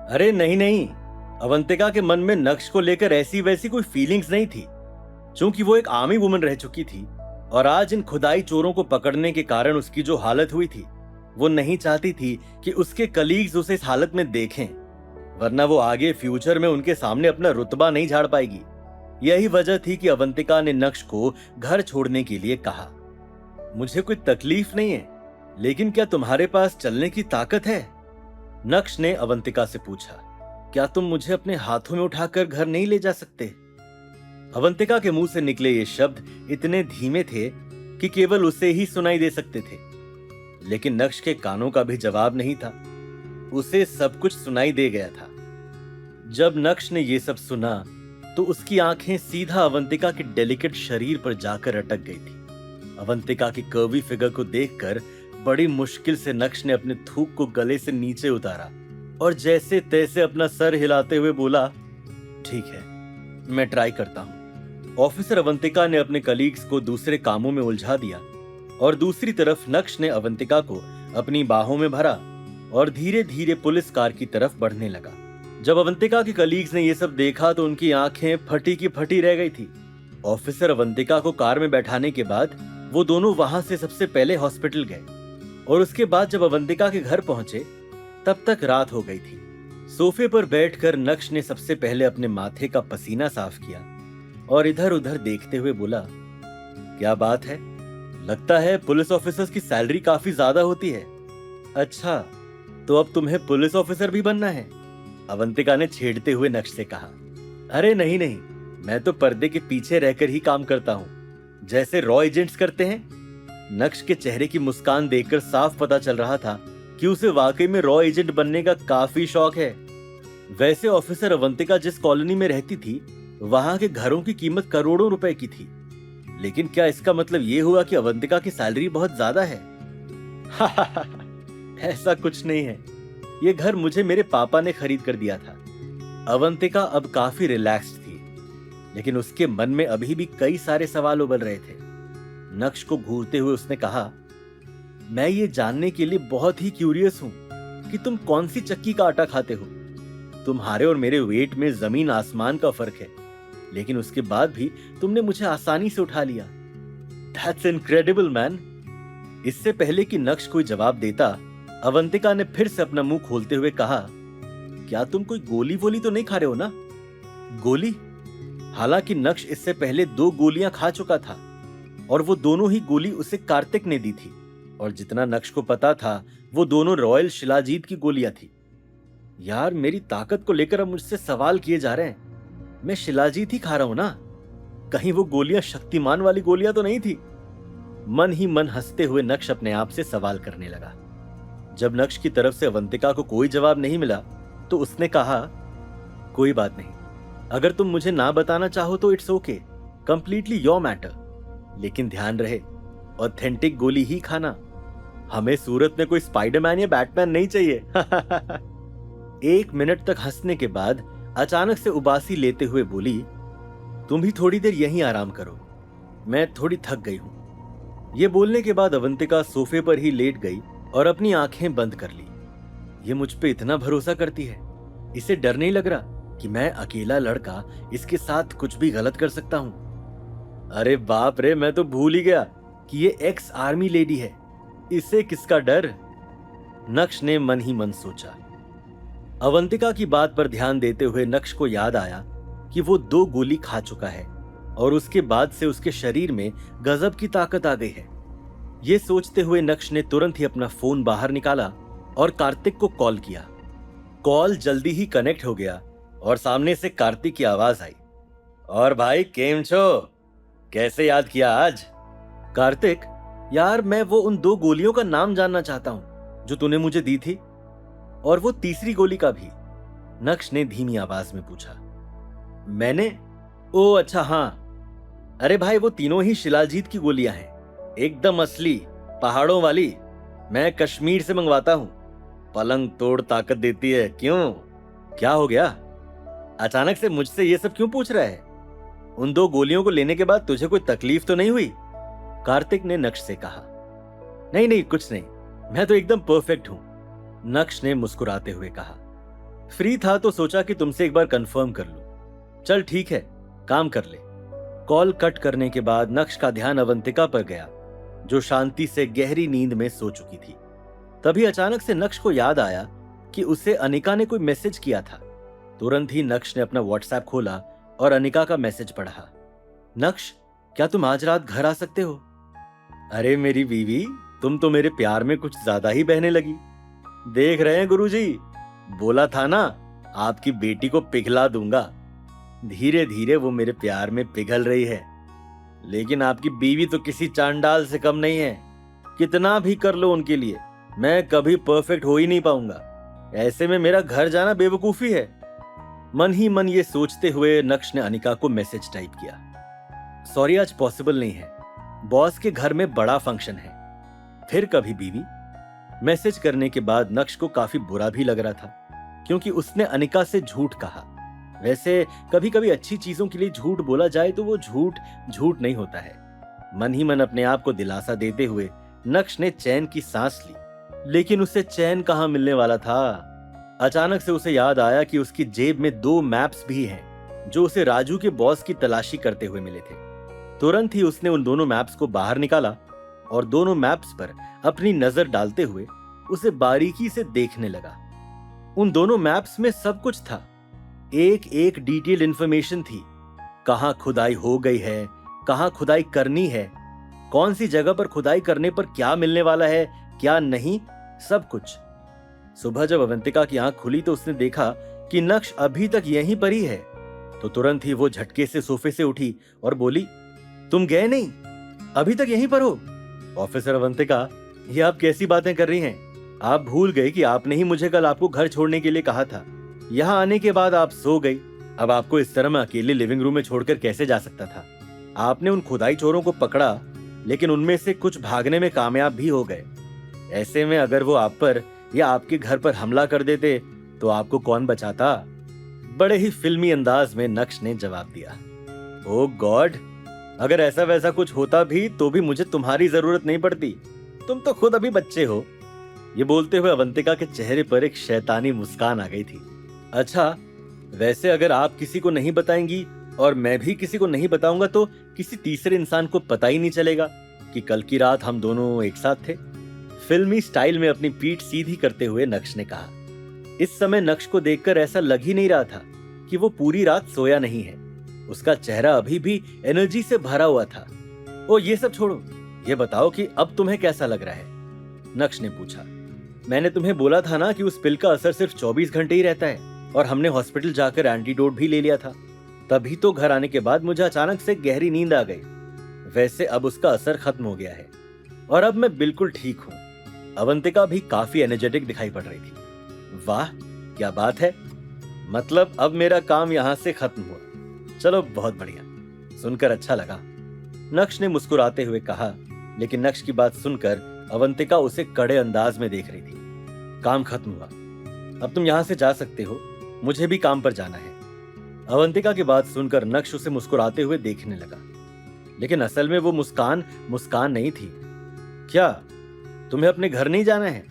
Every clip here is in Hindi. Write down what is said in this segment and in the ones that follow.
अरे नहीं नहीं, अवंतिका के मन में नक्श को लेकर ऐसी वैसी कोई फीलिंग्स नहीं थी। चूंकि वो एक आर्मी वुमन रह चुकी थी और आज इन खुदाई चोरों को पकड़ने के कारण उसकी जो हालत हुई थी, वो नहीं चाहती थी कि उसके कलीग्स उसे इस हालत में देखें, वरना वो आगे फ्यूचर में उनके सामने अपना रुतबा नहीं झाड़ पाएगी। यही वजह थी कि अवंतिका ने नक्श को घर छोड़ने के लिए कहा। मुझे कोई तकलीफ नहीं है, लेकिन क्या तुम्हारे पास चलने की ताकत है? नक्श ने अवंतिका से पूछा। क्या तुम मुझे अपने हाथों में उठाकर घर नहीं ले जा सकते? अवंतिका के मुंह से निकले ये शब्द इतने धीमे थे कि केवल उसे ही सुनाई दे सकते थे, लेकिन नक्श के कानों का भी जवाब नहीं था। उसे सब कुछ सुनाई दे गया था। जब नक्श ने ये सब सुना तो उसकी आंखें सीधा अवंतिका के डेलिकेट शरीर पर जाकर अटक गई थी। अवंतिका की कर्वी फिगर को देखकर बड़ी मुश्किल से नक्श ने अपने थूक को गले से नीचे उतारा और जैसे तैसे अपना सर हिलाते हुए बोला, ठीक है, मैं ट्राई करता हूं। ऑफिसर अवंतिका ने अपने कलीग्स को दूसरे कामों में उलझा दिया और दूसरी तरफ नक्श ने अवंतिका को अपनी बाहों में भरा और धीरे धीरे पुलिस कार की तरफ बढ़ने लगा। जब अवंतिका के कलीग्स ने यह सब देखा तो उनकी आंखें फटी की फटी रह गई थी। ऑफिसर अवंतिका को कार में बैठाने के बाद वो दोनों वहां से सबसे पहले हॉस्पिटल गए और उसके बाद जब अवंतिका के घर पहुंचे तब तक रात हो गई थी। सोफे पर बैठकर नक्श ने सबसे पहले अपने माथे का पसीना साफ किया और इधर उधर देखते हुए बोला, क्या बात है, लगता है पुलिस ऑफिसर्स की सैलरी काफी ज्यादा होती है। अच्छा, तो अब तुम्हें पुलिस ऑफिसर भी बनना है? अवंतिका ने छेड़ते हुए नक्श से कहा। अरे नहीं नहीं, मैं तो पर्दे के पीछे रहकर ही काम करता हूँ, जैसे रॉ एजेंट्स करते हैं। नक्श के चेहरे की मुस्कान देखकर साफ पता चल रहा था कि उसे वाकई में रॉ एजेंट बनने का काफी शौक है। वैसे ऑफिसर अवंतिका जिस कॉलोनी में रहती थी वहां के घरों की कीमत करोड़ों रुपए की थी, लेकिन क्या इसका मतलब यह हुआ कि अवंतिका की सैलरी बहुत ज्यादा है? ऐसा कुछ नहीं है, ये घर मुझे मेरे पापा ने खरीद कर दिया था। अवंतिका अब काफी रिलैक्स्ड थी, लेकिन उसके मन में अभी भी कई सारे सवाल उबल रहे थे। नक्श को घूरते हुए उसने कहा, मैं ये जानने के लिए बहुत ही क्यूरियस हूं कि तुम कौन सी चक्की का आटा खाते हो। तुम्हारे और मेरे वेट में जमीन आसमान का फर्क है, लेकिन उसके बाद भी तुमने मुझे आसानी से उठा लिया। That's incredible, man। इससे पहले कि नक्श कोई जवाब देता, अवंतिका ने फिर से अपना मुंह खोलते हुए कहा, क्या तुम कोई गोली वोली तो नहीं खा रहे हो ना? गोली? हालांकि नक्श इससे पहले 2 गोलियां खा चुका था और वो दोनों ही गोली उसे कार्तिक ने दी थी, और जितना नक्श को पता था वो दोनों रॉयल शिलाजीत की गोलियां थी। यार, मेरी ताकत को लेकर अब मुझसे सवाल किए जा रहे हैं। मैं शिलाजीत ही खा रहा हूं ना? कहीं वो गोलियां शक्तिमान वाली गोलियां तो नहीं थी? मन ही मन हंसते हुए नक्श अपने आप से सवाल करने लगा। जब नक्श की तरफ से अवंतिका को कोई जवाब नहीं मिला तो उसने कहा, कोई बात नहीं, अगर तुम मुझे ना बताना चाहो तो it's okay, completely your matter, लेकिन ध्यान रहे ऑथेंटिक गोली ही खाना। हमें सूरत में कोई स्पाइडरमैन या बैटमैन नहीं चाहिए। 1 मिनट तक हंसने के बाद अचानक से उबासी लेते हुए बोली, तुम भी थोड़ी देर यहीं आराम करो, मैं थोड़ी थक गई हूं। यह बोलने के बाद अवंतिका सोफे पर ही लेट गई और अपनी आंखें बंद कर ली। ये मुझ पे इतना भरोसा करती है, इसे डर नहीं लग रहा कि मैं अकेला लड़का इसके साथ कुछ भी गलत कर सकता हूं? अरे बाप रे, मैं तो भूल ही गया कि ये एक्स आर्मी लेडी है, इसे किसका डर? नक्श ने मन ही मन सोचा। अवंतिका की बात पर ध्यान देते हुए नक्श को याद आया कि वो 2 गोली खा चुका है और उसके बाद से उसके शरीर में गजब की ताकत आ गई है। ये सोचते हुए नक्श ने तुरंत ही अपना फोन बाहर निकाला और कार्तिक को कॉल किया। कॉल जल्दी ही कनेक्ट हो गया और सामने से कार्तिक की आवाज आई, और भाई केम छो, कैसे याद किया आज? कार्तिक, यार मैं वो उन 2 गोलियों का नाम जानना चाहता हूं जो तूने मुझे दी थी, और वो तीसरी गोली का भी, नक्श ने धीमी आवाज में पूछा। मैंने? ओ अच्छा हाँ, अरे भाई वो तीनों ही शिलाजीत की गोलियां हैं, एकदम असली पहाड़ों वाली, मैं कश्मीर से मंगवाता हूं, पलंग तोड़ ताकत देती है। क्यों, क्या हो गया? अचानक से मुझसे ये सब क्यों पूछ रहा है? उन 2 गोलियों को लेने के बाद तुझे कोई तकलीफ तो नहीं हुई? कार्तिक ने नक्श से कहा। नहीं नहीं, कुछ नहीं, मैं तो एकदम परफेक्ट हूं, नक्श ने मुस्कुराते हुए कहा। फ्री था तो सोचा कि तुमसे एक बार कंफर्म कर लूं। चल ठीक है, काम कर ले। कॉल कट करने के बाद नक्श का ध्यान अवंतिका पर गया, जो शांति से गहरी नींद में सो चुकी थी। तभी अचानक से नक्श को याद आया कि उसे अनिका ने कोई मैसेज किया था। तुरंत ही नक्श ने अपना व्हाट्सएप खोला और अनिका का मैसेज पढ़ा। नक्श, क्या तुम आज रात घर आ सकते हो? अरे मेरी बीवी, तुम तो मेरे प्यार में कुछ ज्यादा ही बहने लगी। देख रहे हैं गुरुजी, बोला था ना आपकी बेटी को पिघला दूंगा। धीरे धीरे वो मेरे प्यार में पिघल रही है। लेकिन आपकी बीवी तो किसी चांडाल से कम नहीं है। कितना भी कर लो उनके लिए, मैं कभी परफेक्ट हो ही नहीं पाऊंगा। ऐसे में मेरा घर जाना बेवकूफी है। मन ही मन ये सोचते हुए नक्श ने अनिका को मैसेज टाइप किया। सॉरी, आज पॉसिबल नहीं है, बॉस के घर में बड़ा फंक्शन है, फिर कभी बीवी। मैसेज करने के बाद नक्श को काफी बुरा भी लग रहा था, क्योंकि उसने अनिका से झूठ कहा। वैसे कभी कभी अच्छी चीजों के लिए झूठ बोला जाए तो वो झूठ झूठ नहीं होता है। मन ही मन अपने आप को दिलासा देते हुए नक्श ने चैन की सांस ली, लेकिन उसे चैन कहां मिलने वाला था। अचानक से उसे याद आया कि उसकी जेब में 2 मैप्स भी हैं, जो उसे राजू के बॉस की तलाशी करते हुए मिले थे। तुरंत ही उसने उन दोनों मैप्स को बाहर निकाला और दोनों मैप्स पर अपनी नजर डालते हुए उसे बारीकी से देखने लगा। उन दोनों मैप्स में सब कुछ था, एक एक डिटेल इंफॉर्मेशन थी। कहां खुदाई हो गई है, कहां खुदाई करनी है, कौन सी जगह पर खुदाई करने पर क्या मिलने वाला है, क्या नहीं, सब कुछ। सुबह जब अवंतिका की आंख खुली तो उसने देखा कि नक्श अभी तक यहीं पर ही है। तो तुरंत ही वो झटके से सोफे से उठी और बोली, तुम गए नहीं, अभी तक यहीं पर हो? ऑफिसर अवंतिका, ये आप कैसी बातें कर रही हैं? आप भूल गए कि आपने ही मुझे कल आपको घर छोड़ने के लिए कहा था। यहाँ आने के बाद आप सो गई। अब आपको इस तरह मैं अकेले लिविंग रूम में छोड़कर कैसे जा सकता था? आपने उन खुदाई चोरों को पकड़ा, लेकिन उनमें से कुछ भागने में कामयाब भी हो गए। ऐसे में अगर वो आप पर या आपके घर पर हमला कर देते तो आपको कौन बचाता? बड़े ही फिल्मी अंदाज में नक्श ने जवाब दिया। ओह गॉड, अगर ऐसा वैसा कुछ होता भी तो भी मुझे तुम्हारी जरूरत नहीं पड़ती, तुम तो खुद अभी बच्चे हो। ये बोलते हुए अवंतिका के चेहरे पर एक शैतानी मुस्कान आ गई थी। अच्छा, वैसे अगर आप किसी को नहीं बताएंगी और मैं भी किसी को नहीं बताऊंगा तो किसी तीसरे इंसान को पता ही नहीं चलेगा कि कल की रात हम दोनों एक साथ थे। फिल्मी स्टाइल में अपनी पीठ सीधी करते हुए नक्श ने कहा। इस समय नक्श को देखकर ऐसा लग ही नहीं रहा था कि वो पूरी रात सोया नहीं है। उसका चेहरा अभी भी एनर्जी से भरा हुआ था। ओ ये सब छोड़ो, ये बताओ कि अब तुम्हें कैसा लग रहा है? नक्श ने पूछा। मैंने तुम्हें बोला था ना कि उस पिल का असर सिर्फ 24 घंटे ही रहता है, और हमने हॉस्पिटल जाकर एंटीडोट भी ले लिया था। तभी तो घर आने के बाद मुझे अचानक से गहरी नींद आ गई। वैसे अब उसका असर खत्म हो गया है और अब मैं बिल्कुल ठीक हूँ। अवंतिका भी काफी एनर्जेटिक दिखाई पड़ रही थी। वाह क्या बात है, मतलब अब मेरा काम यहाँ से खत्म हुआ। चलो बहुत बढ़िया, सुनकर अच्छा लगा, नक्श ने मुस्कुराते हुए कहा। लेकिन नक्श की बात सुनकर अवंतिका उसे कड़े अंदाज में देख रही थी। काम खत्म हुआ, अब तुम यहां से जा सकते हो, मुझे भी काम पर जाना है। अवंतिका की बात सुनकर नक्श उसे मुस्कुराते हुए देखने लगा, लेकिन असल में वो मुस्कान नहीं थी। क्या तुम्हें अपने घर नहीं जाना है?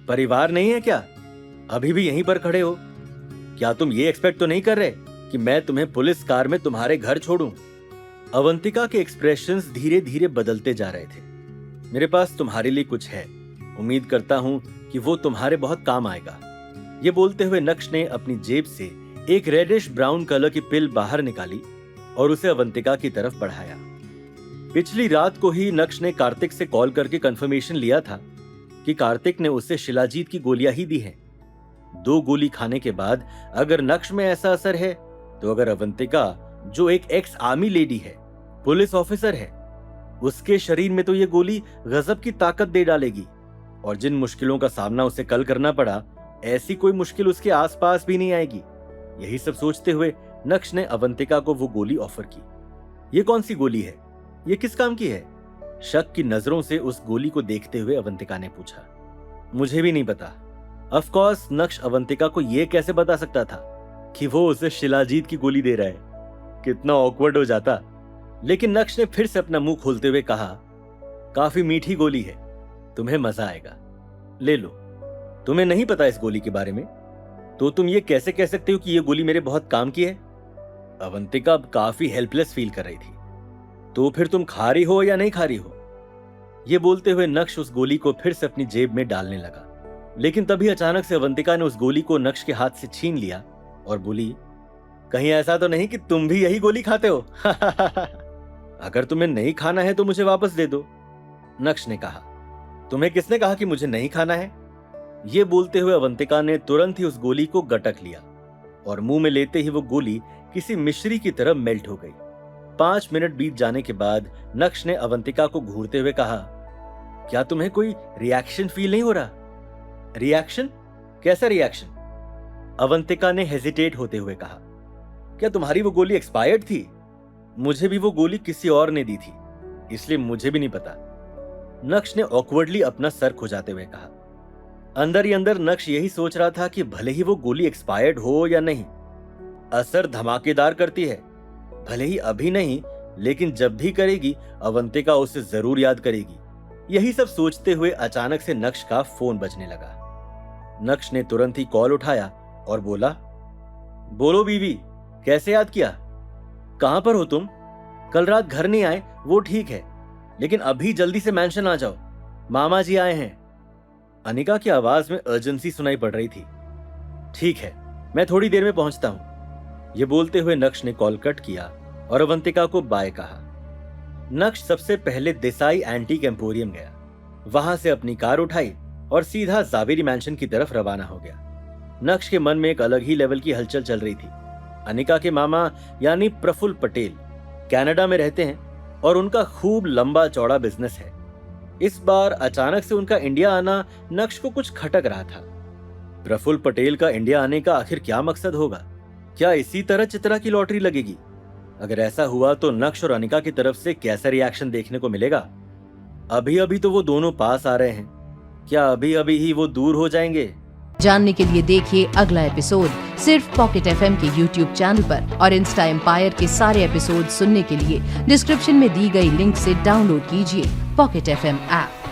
परिवार नहीं है क्या? अभी भी यहीं पर खड़े हो? क्या तुम ये एक्सपेक्ट तो नहीं कर रहे कि मैं तुम्हें पुलिस कार में तुम्हारे घर छोड़ूं? अवंतिका के एक्सप्रेशंस धीरे धीरे बदलते जा रहे थे। मेरे पास तुम्हारे लिए कुछ है, उम्मीद करता हूं कि वो तुम्हारे बहुत काम आएगा। ये बोलते हुए नक्श ने अपनी जेब से एक रेडिश ब्राउन कलर की पिल बाहर निकाली और उसे अवंतिका की तरफ बढ़ाया। पिछली रात को ही नक्श ने कार्तिक से कॉल करके कंफर्मेशन लिया था कि कार्तिक ने उसे शिलाजीत की गोलियां ही दी हैं। 2 गोली खाने के बाद अगर नक्श में ऐसा असर है, तो अगर अवंतिका, जो एक एक्स आर्मी लेडी है, पुलिस ऑफिसर है, उसके शरीर में तो ये गोली गजब की ताकत दे डालेगी। और जिन मुश्किलों का सामना उसे कल करना पड़ा, ऐसी कोई मुश्किल उसके आसपास भी नहीं आएगी। यही सब सोचते हुए नक्श ने अवंतिका को वो गोली ऑफर की। ये कौन सी गोली है? ये किस काम की है? शक की नजरों से उस गोली को देखते हुए अवंतिका ने पूछा। मुझे भी नहीं पता। ऑफ कोर्स नक्श अवंतिका को यह कैसे बता सकता था कि वो उसे शिलाजीत की गोली दे रहा है? कितना ऑकवर्ड हो जाता। लेकिन नक्श ने फिर से अपना मुंह खोलते हुए कहा, काफी मीठी गोली है, तुम्हें मजा आएगा, ले लो। तुम्हें नहीं पता इस गोली के बारे में? तो तुम ये कैसे कह सकते हो कि ये गोली मेरे बहुत काम की है? अवंतिका अब काफी हेल्पलेस फील कर रही थी। तो फिर तुम खा रही हो या नहीं खा रही हो? ये बोलते हुए नक्श उस गोली को फिर से अपनी जेब में डालने लगा, लेकिन तभी अचानक से अवंतिका ने उस गोली को नक्श के हाथ से छीन लिया और बोली, कहीं ऐसा तो नहीं कि तुम भी यही गोली खाते हो? अगर तुम्हें नहीं खाना है तो मुझे वापस दे दो, नक्श ने कहा। तुम्हें किसने कहा कि मुझे नहीं खाना है? ये बोलते हुए अवंतिका ने तुरंत ही उस गोली को गटक लिया और मुंह में लेते ही वो गोली किसी मिश्री की तरह मेल्ट हो गई। 5 मिनट बीत जाने के बाद नक्श ने अवंतिका को घूरते हुए कहा, क्या तुम्हें कोई रिएक्शन फील नहीं हो रहा? रिएक्शन? कैसा रिएक्शन? अवंतिका ने हेजिटेट होते हुए कहा, क्या तुम्हारी वो गोली एक्सपायर्ड थी? मुझे भी वो गोली किसी और ने दी थी, इसलिए मुझे भी नहीं पता, नक्श ने ऑकवर्डली अपना सर खुजाते हुए कहा। अंदर ही अंदर नक्श यही सोच रहा था कि भले ही वो गोली एक्सपायर्ड हो या नहीं, असर धमाकेदार करती है। भले ही अभी नहीं, लेकिन जब भी करेगी अवंतिका उसे जरूर याद करेगी। यही सब सोचते हुए अचानक से नक्श का फोन बजने लगा। नक्श ने तुरंत ही कॉल उठाया और बोला, बोलो बीवी, कैसे याद किया? कहां पर हो तुम? कल रात घर नहीं आए वो ठीक है, लेकिन अभी जल्दी से मैंशन आ जाओ, मामा जी आए हैं। अनिका की आवाज में अर्जेंसी सुनाई पड़ रही थी। ठीक है, मैं थोड़ी देर में पहुंचता हूं। यह बोलते हुए नक्श ने कॉल कट किया और अवंतिका को बाय कहा। नक्श सबसे पहले देसाई एंटीक एम्पोरियम गया, वहां से अपनी कार उठाई और सीधा जावेरी मैंशन की तरफ रवाना हो गया। नक्श के मन में एक अलग ही लेवल की हलचल चल रही थी। अनिका के मामा यानी प्रफुल्ल पटेल कनाडा में रहते हैं और उनका खूब लंबा चौड़ा बिजनेस है। इस बार अचानक से उनका इंडिया आना नक्श को कुछ खटक रहा था। प्रफुल्ल पटेल का इंडिया आने का आखिर क्या मकसद होगा? क्या इसी तरह चित्रा की लॉटरी लगेगी? अगर ऐसा हुआ तो नक्श और अनिका की तरफ से कैसा रिएक्शन देखने को मिलेगा? अभी अभी तो वो दोनों पास आ रहे हैं, क्या अभी अभी ही वो दूर हो जाएंगे? जानने के लिए देखिए अगला एपिसोड सिर्फ पॉकेट एफएम के यूट्यूब चैनल पर और इंस्टा एम्पायर के सारे एपिसोड सुनने के लिए डिस्क्रिप्शन में दी गई लिंक से डाउनलोड कीजिए पॉकेट एफएम ऐप।